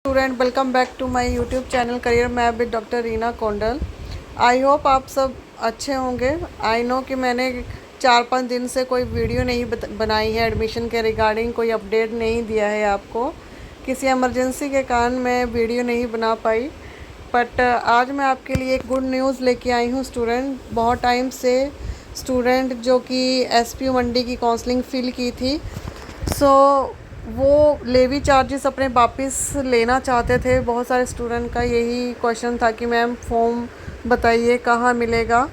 Student, welcome back to my YouTube channel career map with doctor Reena Kondal. I hope आप सब अच्छे होंगे। I know कि मैंने 4-5 दिन से कोई वीडियो नहीं बनाई है एडमिशन के रिगार्डिंग, कोई अपडेट नहीं दिया है आपको। किसी इमरजेंसी के कारण मैं वीडियो नहीं बना पाई, बट आज मैं आपके लिए एक गुड न्यूज़ लेके आई हूँ। स्टूडेंट, बहुत टाइम से स्टूडेंट जो कि एसपीयू मंडी की काउंसलिंग फिल की थी, वो लेवी चार्जेस अपने वापस लेना चाहते थे। बहुत सारे स्टूडेंट का यही क्वेश्चन था कि मैम फॉर्म बताइए कहाँ मिलेगा।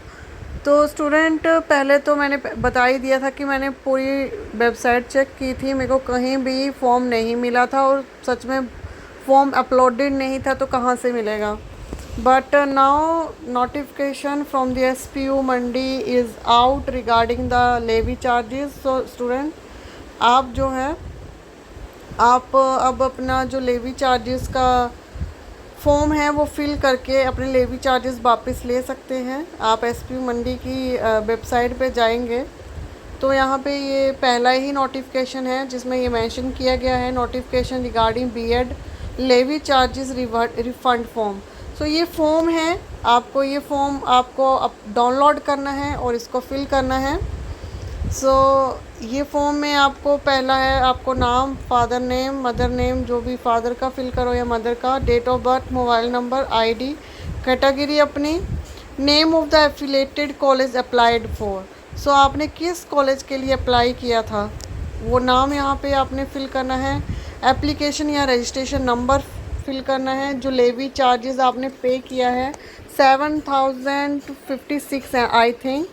तो स्टूडेंट, पहले तो मैंने बता ही दिया था कि मैंने पूरी वेबसाइट चेक की थी, मेरे को कहीं भी फॉर्म नहीं मिला था और सच में फॉर्म अपलोडेड नहीं था, तो कहाँ से मिलेगा। But now notification from the SPU Mandi is out regarding the levy charges. So student, आप जो है आप अब अपना जो लेवी चार्जेस का फॉर्म है वो फिल करके अपने लेवी चार्जेस वापस ले सकते हैं। आप एसपीयू मंडी की वेबसाइट पे जाएंगे तो यहाँ पे ये पहला ही नोटिफिकेशन है जिसमें ये मेंशन किया गया है, notification regarding BEd levy charges refund form. So ये फॉर्म है, आपको ये फॉर्म आपको डाउनलोड करना है और इसको फिल करना है। ये फॉर्म में आपको पहला है आपको नाम, फादर नेम, मदर नेम, जो भी फादर का फिल करो या मदर का, date of birth, mobile number, ID, category अपनी, name of the affiliated college applied for. आपने किस कॉलेज के लिए अप्लाई किया था वो नाम यहाँ पे आपने फिल करना है। एप्लीकेशन या रजिस्ट्रेशन नंबर फिल करना है। जो लेवी चार्जेस आपने पे किया है 7056 है, आई थिंक,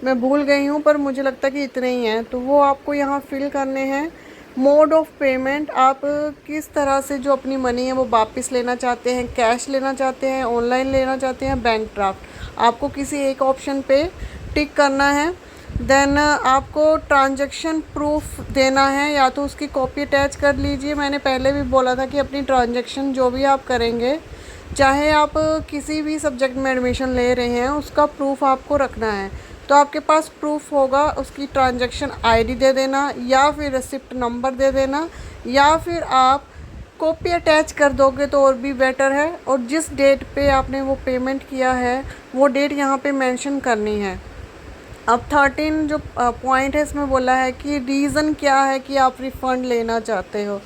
मैं भूल गई हूँ पर मुझे लगता है कि इतने ही हैं, तो वो आपको यहाँ फिल करने हैं। मोड ऑफ पेमेंट, आप किस तरह से जो अपनी मनी है वो वापस लेना चाहते हैं, कैश लेना चाहते हैं, ऑनलाइन लेना चाहते हैं, बैंक ड्राफ्ट, आपको किसी एक ऑप्शन पे टिक करना है। देन आपको ट्रांजैक्शन प्रूफ देना है, या तो उसकी कॉपी अटैच कर लीजिए। मैंने पहले भी बोला था कि अपनी ट्रांजैक्शन जो भी आप करेंगे, चाहे आप किसी भी सब्जेक्ट में एडमिशन ले रहे हैं, उसका प्रूफ आपको रखना है। तो आपके पास प्रूफ होगा, उसकी ट्रांजैक्शन आईडी दे देना या फिर रिसिप्ट नंबर दे देना, या फिर आप कॉपी अटैच कर दोगे तो और भी बेटर है। और जिस डेट पे आपने वो पेमेंट किया है वो डेट यहाँ पे मेंशन करनी है। अब 13 जो पॉइंट है इसमें बोला है कि रीज़न क्या है कि आप रिफ़ंड लेना चाहते हो।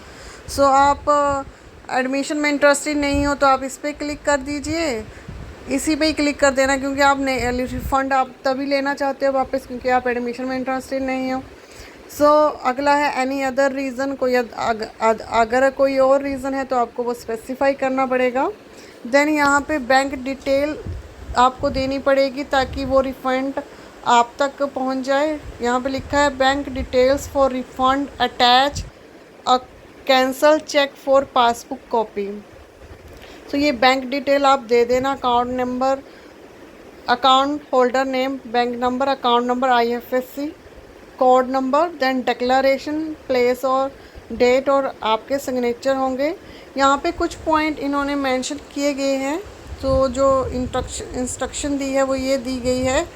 आप एडमिशन में इंटरेस्टेड नहीं हो तो आप इस पर क्लिक कर दीजिए, इसी पे ही क्लिक कर देना, क्योंकि आप रिफ़ंड आप तभी लेना चाहते हो वापस क्योंकि आप एडमिशन में इंटरेस्टेड नहीं हो। अगला है एनी अदर रीज़न, कोई अगर कोई और रीज़न है तो आपको वो स्पेसिफाई करना पड़ेगा। देन यहाँ पे बैंक डिटेल आपको देनी पड़ेगी ताकि वो रिफ़ंड आप तक पहुँच जाए। यहाँ पे लिखा है bank details for refund, attach a cancel cheque for passbook copy. ये बैंक डिटेल आप दे देना, account number, account holder name, bank number, account number, IFSC code number, then declaration place और डेट और आपके सिग्नेचर होंगे। यहाँ पे कुछ पॉइंट इन्होंने मेंशन किए गए हैं, तो जो इंस्ट्रक्शन दी है वो ये दी गई है,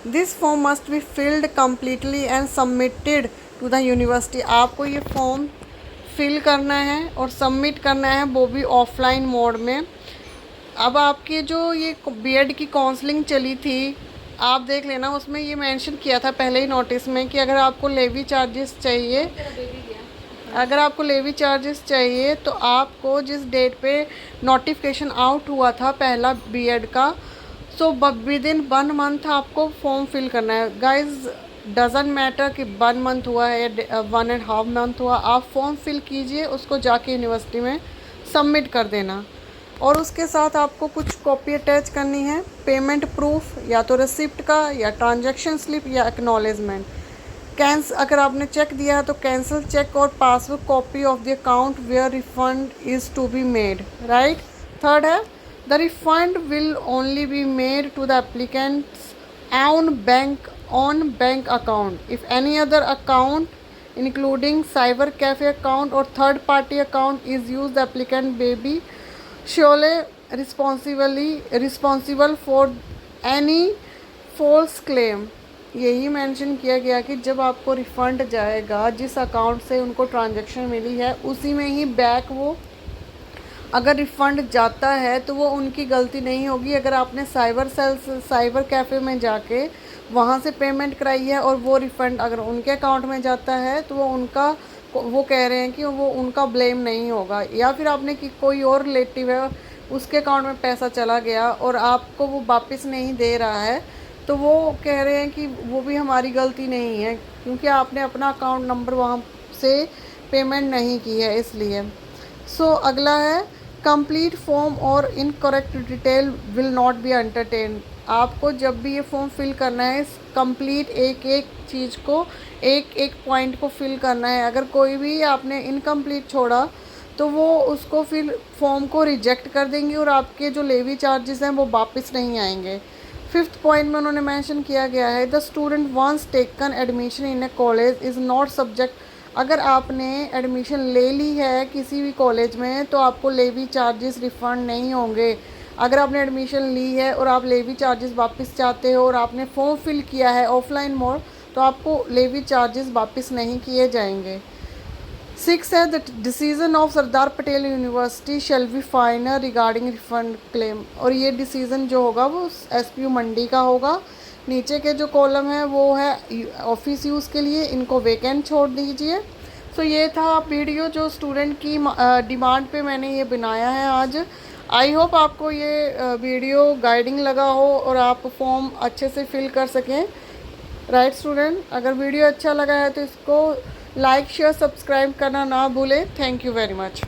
this form must be filled completely and submitted to the university. आपको ये फॉर्म फिल करना है और सबमिट करना है, वो भी ऑफलाइन मोड में। अब आपके जो ये बीएड की काउंसलिंग चली थी, आप देख लेना, उसमें ये मेंशन किया था पहले ही नोटिस में कि अगर आपको लेवी चार्जेस चाहिए, तो आपको जिस डेट पे नोटिफिकेशन आउट हुआ था पहला बीएड का, विद इन 1 मंथ आपको फॉर्म फिल करना है। गाइज, डज़न मैटर कि 1 मंथ हुआ है या 1.5 मंथ हुआ, आप फॉर्म फिल कीजिए, उसको जाके यूनिवर्सिटी में सबमिट कर देना। और उसके साथ आपको कुछ कॉपी अटैच करनी है, पेमेंट प्रूफ, या तो रिसिप्ट का, या ट्रांजैक्शन स्लिप, या एक्नॉलेजमेंट। अगर आपने चेक दिया है तो कैंसिल चेक और passbook copy of the account where refund is to be made, right. Third है, the refund will only be made to the applicant's on bank account. If any other account including cyber cafe account or third party account is used, the applicant may be surely responsible for any false claim। यही mention किया गया कि जब आपको refund जाएगा, जिस account से उनको ट्रांजैक्शन मिली है उसी में ही बैक वो अगर रिफ़ंड जाता है तो वो उनकी गलती नहीं होगी। अगर आपने साइबर कैफ़े में जाके वहाँ से पेमेंट कराई है और वो रिफ़ंड अगर उनके अकाउंट में जाता है तो वो कह रहे हैं कि वो उनका ब्लेम नहीं होगा। या फिर आपने कि कोई और रिलेटिव है उसके अकाउंट में पैसा चला गया और आपको वो वापस नहीं दे रहा है, तो वो कह रहे हैं कि वो भी हमारी गलती नहीं है क्योंकि आपने अपना अकाउंट नंबर वहाँ से पेमेंट नहीं की है इसलिए। अगला है कंप्लीट फॉर्म और incorrect detail will not be entertain. आपको जब भी ये फॉर्म फिल करना है कंप्लीट एक एक चीज़ को एक एक पॉइंट को फिल करना है। अगर कोई भी आपने इनकम्प्लीट छोड़ा तो वो उसको फिर फॉर्म को रिजेक्ट कर देंगे और आपके जो लेवी चार्जेस हैं वो वापस नहीं आएंगे। 5th पॉइंट में उन्होंने मेंशन किया गया है the student once taken admission in a college is not subject. अगर आपने एडमिशन ले ली है किसी भी कॉलेज में तो आपको लेवी चार्जेस रिफ़ंड नहीं होंगे। अगर आपने एडमिशन ली है और आप लेवी चार्जेस वापस चाहते हो और आपने फॉर्म फिल किया है ऑफलाइन मोड तो आपको लेवी चार्जेस वापस नहीं किए जाएंगे। 6 है the decision of Sardar Patel university shall be final regarding refund claim. और ये डिसीज़न जो होगा वो SPU मंडी का होगा। नीचे के जो कॉलम है वो है ऑफिस यूज़ के लिए, इनको वेकेंट छोड़ दीजिए। ये था वीडियो जो स्टूडेंट की डिमांड पे मैंने ये बनाया है आज। आई होप आपको ये वीडियो गाइडिंग लगा हो और आप फॉर्म अच्छे से फिल कर सकें। राइट स्टूडेंट, अगर वीडियो अच्छा लगा है तो इसको लाइक शेयर सब्सक्राइब करना ना भूलें। Thank you very much.